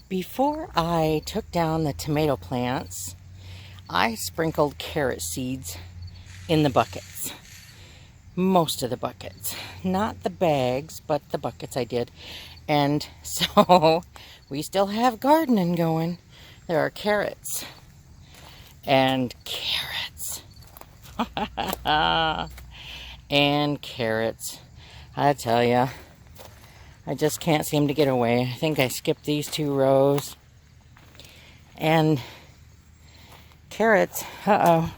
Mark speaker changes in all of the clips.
Speaker 1: Before I took down the tomato plants, I sprinkled carrot seeds in the buckets. Most of the buckets. Not the bags, but the buckets I did. And so we still have gardening going. There are carrots. And carrots. And carrots. I tell ya, I just can't seem to get away. I think I skipped these 2 rows. And carrots,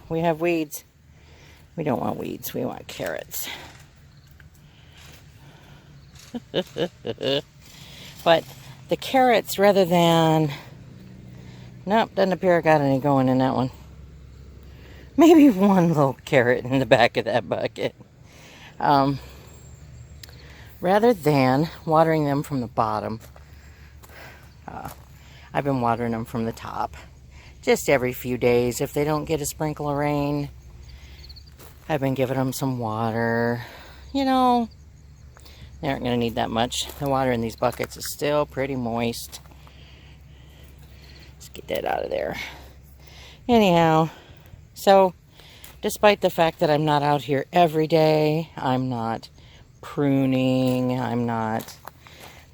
Speaker 1: we have weeds. We don't want weeds, we want carrots. But the carrots, rather than, nope, doesn't appear I got any going in that one. Maybe one little carrot in the back of that bucket. Rather than watering them from the bottom, I've been watering them from the top. Just every few days. If they don't get a sprinkle of rain, I've been giving them some water. You know, they aren't going to need that much. The water in these buckets is still pretty moist. Let's get that out of there. Anyhow, so despite the fact that I'm not out here every day, I'm not pruning, I'm not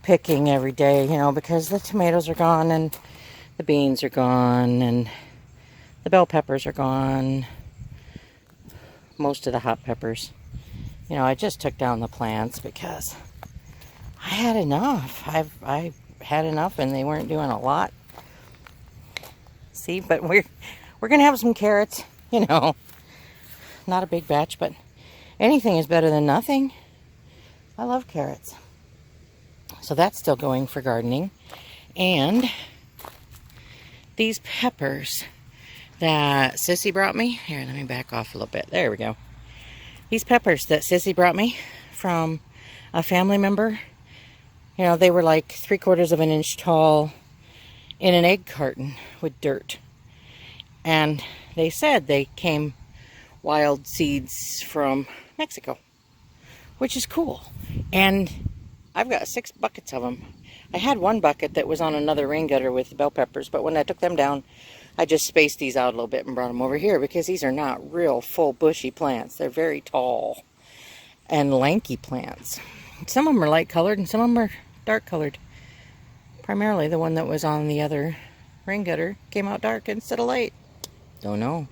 Speaker 1: picking every day, you know, because the tomatoes are gone and the beans are gone and the bell peppers are gone. Most of the hot peppers. You know, I just took down the plants because I had enough. I had enough and they weren't doing a lot. See, but we're gonna have some carrots, you know. Not a big batch, but anything is better than nothing. I love carrots. So that's still going for gardening. And these peppers that Sissy brought me. Here, let me back off a little bit. There we go. These peppers that Sissy brought me from a family member. You know, they were like 3/4 of an inch tall in an egg carton with dirt. And they said they came wild seeds from Mexico, which is cool. And I've got 6 buckets of them. I had 1 bucket that was on another rain gutter with bell peppers, but when I took them down, I just spaced these out a little bit and brought them over here because these are not real full bushy plants. They're very tall and lanky plants. Some of them are light colored and some of them are dark colored. Primarily the one that was on the other rain gutter came out dark instead of light. Don't know.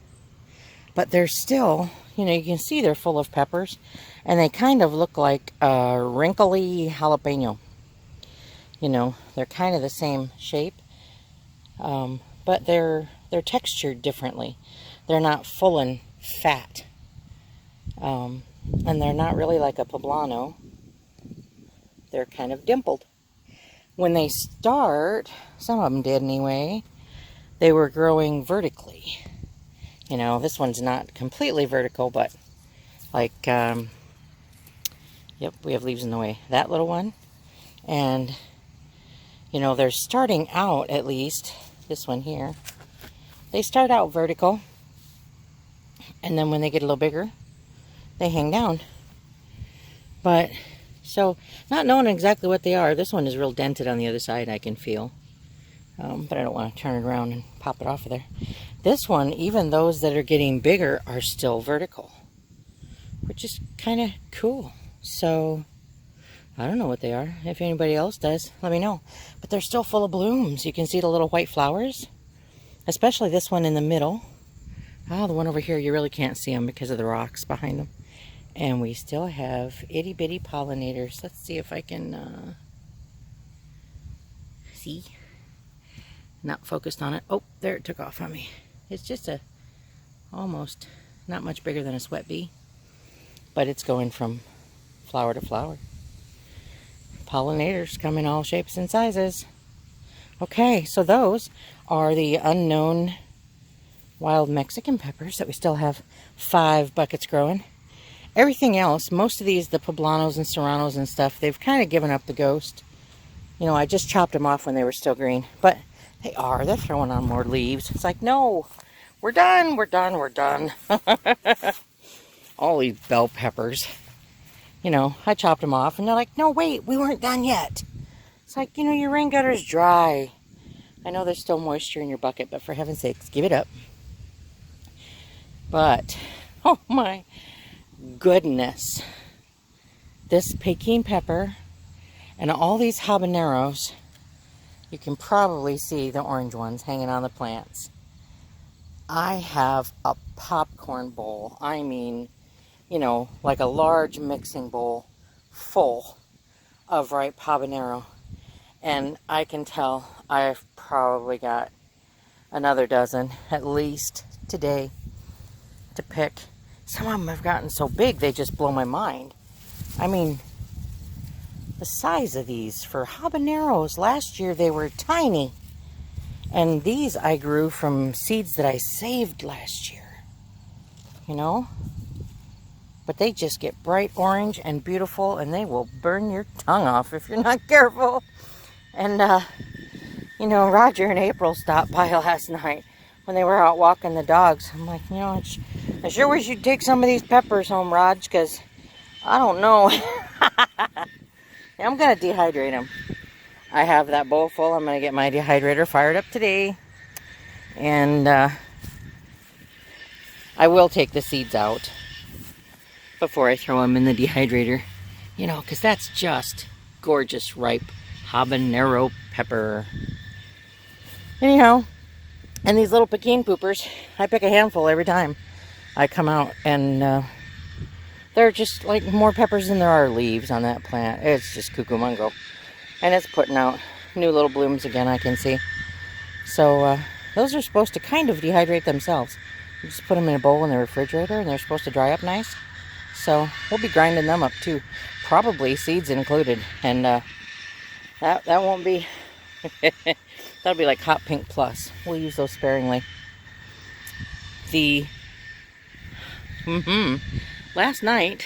Speaker 1: But they're still, you know, you can see they're full of peppers. And they kind of look like a wrinkly jalapeno. You know, they're kind of the same shape. But they're textured differently. They're not full and fat. And they're not really like a poblano. They're kind of dimpled. When they start, some of them did anyway, they were growing vertically. You know, this one's not completely vertical, but like, yep, we have leaves in the way. That little one. And, you know, they're starting out, at least, this one here. They start out vertical. And then when they get a little bigger, they hang down. But, so, not knowing exactly what they are, this one is real dented on the other side, I can feel. But I don't want to turn it around and pop it off of there. This one, even those that are getting bigger, are still vertical. Which is kind of cool. So, I don't know what they are. If anybody else does, let me know. But they're still full of blooms. You can see the little white flowers. Especially this one in the middle. Oh, the one over here, you really can't see them because of the rocks behind them. And we still have itty bitty pollinators. Let's see if I can see. Not focused on it. Oh, there it took off on me. It's just a almost not much bigger than a sweat bee. But it's going from flower to flower. Pollinators come in all shapes and sizes. Okay, so those are the unknown wild Mexican peppers that we still have 5 buckets growing. Everything else, most of these, the poblanos and serranos and stuff, they've kind of given up the ghost. You know, I just chopped them off when they were still green. But they're throwing on more leaves. It's like, no, we're done, we're done, we're done. All these bell peppers. You know, I chopped them off and they're like, no, wait, we weren't done yet. It's like, you know, your rain gutter's dry. I know there's still moisture in your bucket, but for heaven's sakes, give it up. But, oh my goodness. This Peking pepper and all these habaneros, you can probably see the orange ones hanging on the plants. I have a popcorn bowl. I mean, you know, like a large mixing bowl full of ripe habanero. And I can tell I've probably got another dozen at least today to pick. Some of them have gotten so big they just blow my mind. I mean, the size of these for habaneros, last year they were tiny. And these I grew from seeds that I saved last year. You know? But they just get bright orange and beautiful, and they will burn your tongue off if you're not careful. And, you know, Roger and April stopped by last night when they were out walking the dogs. I'm like, you know, I sure wish you'd take some of these peppers home, Raj, because I don't know. I'm going to dehydrate them. I have that bowl full. I'm going to get my dehydrator fired up today. And I will take the seeds out before I throw them in the dehydrator. You know, because that's just gorgeous, ripe habanero pepper. Anyhow, and these little Peking poopers, I pick a handful every time I come out. And they're just like more peppers than there are leaves on that plant. It's just cuckoo mungo. And it's putting out new little blooms again, I can see. So those are supposed to kind of dehydrate themselves. You just put them in a bowl in the refrigerator and they're supposed to dry up nice. So we'll be grinding them up too. Probably seeds included. And that won't be... That'll be like Hot Pink Plus. We'll use those sparingly. Last night...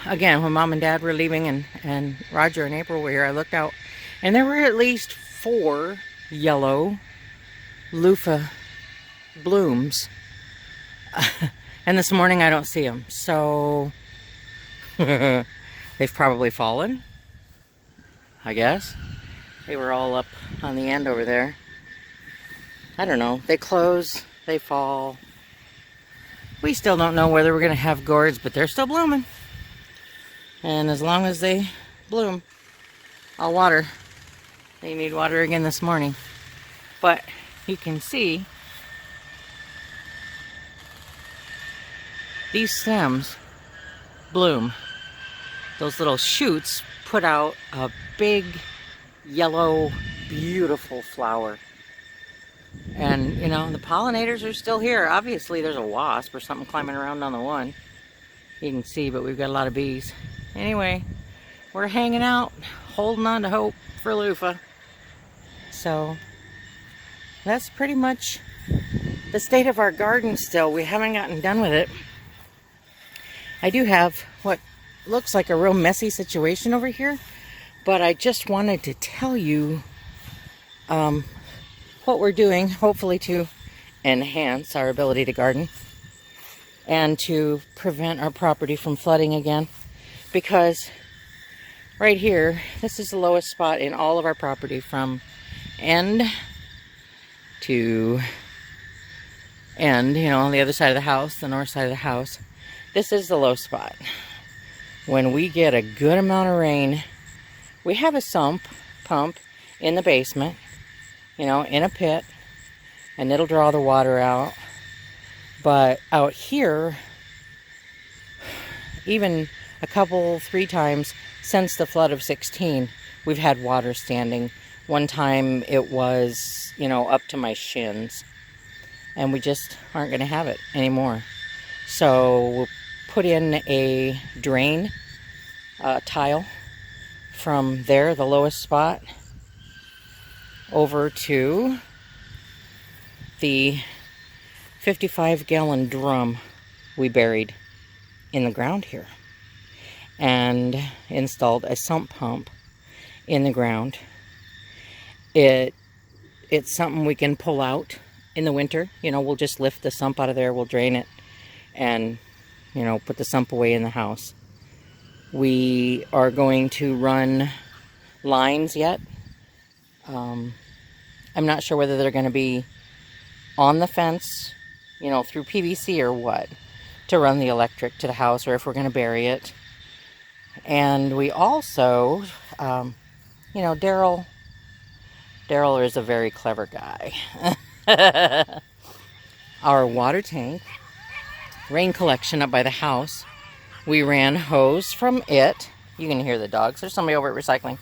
Speaker 1: again, when Mom and Dad were leaving and Roger and April were here, I looked out and there were at least 4 yellow Loofah Blooms. And this morning I don't see them. So they've probably fallen, I guess. They were all up on the end over there. I don't know. They close, they fall. We still don't know whether we're going to have gourds, but they're still blooming. And as long as they bloom, I'll water. They need water again this morning. But you can see these stems bloom. Those little shoots put out a big, yellow, beautiful flower. And, you know, the pollinators are still here. Obviously, there's a wasp or something climbing around on the one. You can see, but we've got a lot of bees. Anyway, we're hanging out, holding on to hope for Loofah. So, that's pretty much the state of our garden still. We haven't gotten done with it. I do have what looks like a real messy situation over here, but I just wanted to tell you what we're doing, hopefully to enhance our ability to garden and to prevent our property from flooding again. Because right here, this is the lowest spot in all of our property from end to end, you know, on the other side of the house, the north side of the house. This is the low spot. When we get a good amount of rain, we have a sump pump in the basement, you know, in a pit, and it'll draw the water out. But out here, even a couple, 3 times since the flood of 16, we've had water standing. One time it was, you know, up to my shins. And we just aren't going to have it anymore. So we'll put in a drain tile from there, the lowest spot, over to the 55-gallon drum we buried in the ground here, and installed a sump pump in the ground. It's something we can pull out in the winter. You know, we'll just lift the sump out of there, we'll drain it, and, you know, put the sump away in the house. We are going to run lines yet I'm not sure whether they're going to be on the fence, you know, through PVC or what, to run the electric to the house, or if we're going to bury it. And we also, you know, Daryl is a very clever guy. Our water tank, rain collection up by the house, we ran hose from it. You can hear the dogs. There's somebody over at recycling.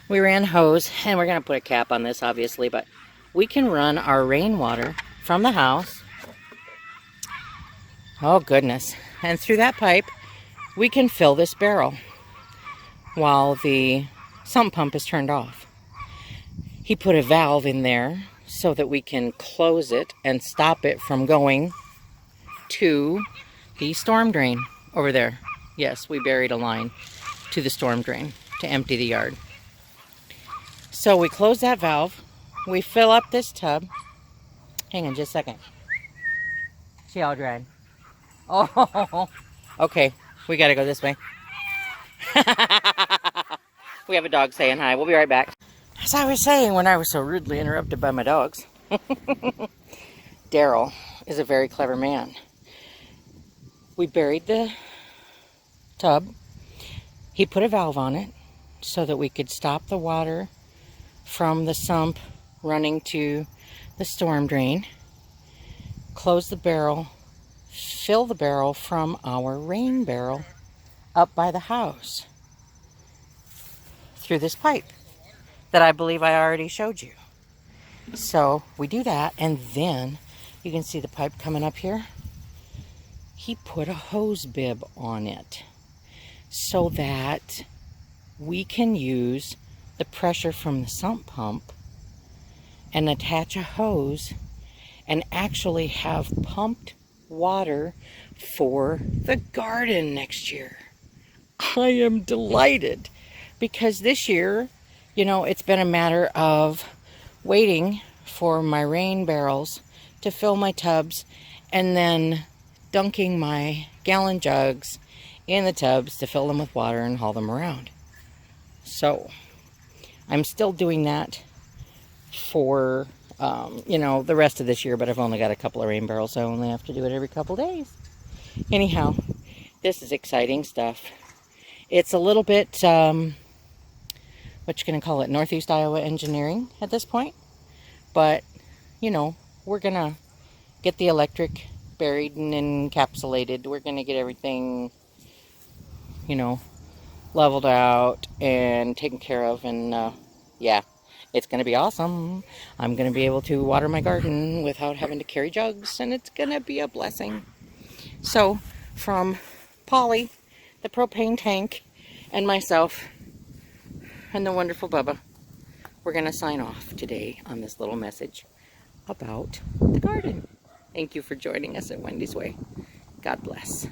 Speaker 1: We ran hose, and we're going to put a cap on this, obviously, but we can run our rainwater from the house. Oh, goodness. And through that pipe, we can fill this barrel while the sump pump is turned off. He put a valve in there so that we can close it and stop it from going to the storm drain over there. Yes, we buried a line to the storm drain to empty the yard. So we close that valve. We fill up this tub. Hang on just a second. See how dry. Oh, okay. We got to go this way. We have a dog saying hi. We'll be right back. As I was saying when I was so rudely interrupted by my dogs, Daryl is a very clever man. We buried the tub. He put a valve on it so that we could stop the water from the sump running to the storm drain, close the barrel, fill the barrel from our rain barrel up by the house through this pipe that I believe I already showed you. So we do that, and then you can see the pipe coming up here. He put a hose bib on it so that we can use the pressure from the sump pump and attach a hose and actually have pumped water for the garden next year. I am delighted because this year, you know, it's been a matter of waiting for my rain barrels to fill my tubs and then dunking my gallon jugs in the tubs to fill them with water and haul them around. So I'm still doing that for, you know, the rest of this year, but I've only got a couple of rain barrels, so I only have to do it every couple days. Anyhow, this is exciting stuff. It's a little bit, what you going to call it, Northeast Iowa engineering at this point. But, you know, we're going to get the electric buried and encapsulated. We're going to get everything, you know, leveled out and taken care of. And, yeah, it's going to be awesome. I'm going to be able to water my garden without having to carry jugs. And it's going to be a blessing. So, from Polly, the propane tank, and myself, and the wonderful Bubba, we're going to sign off today on this little message about the garden. Thank you for joining us at Wendy's Way. God bless.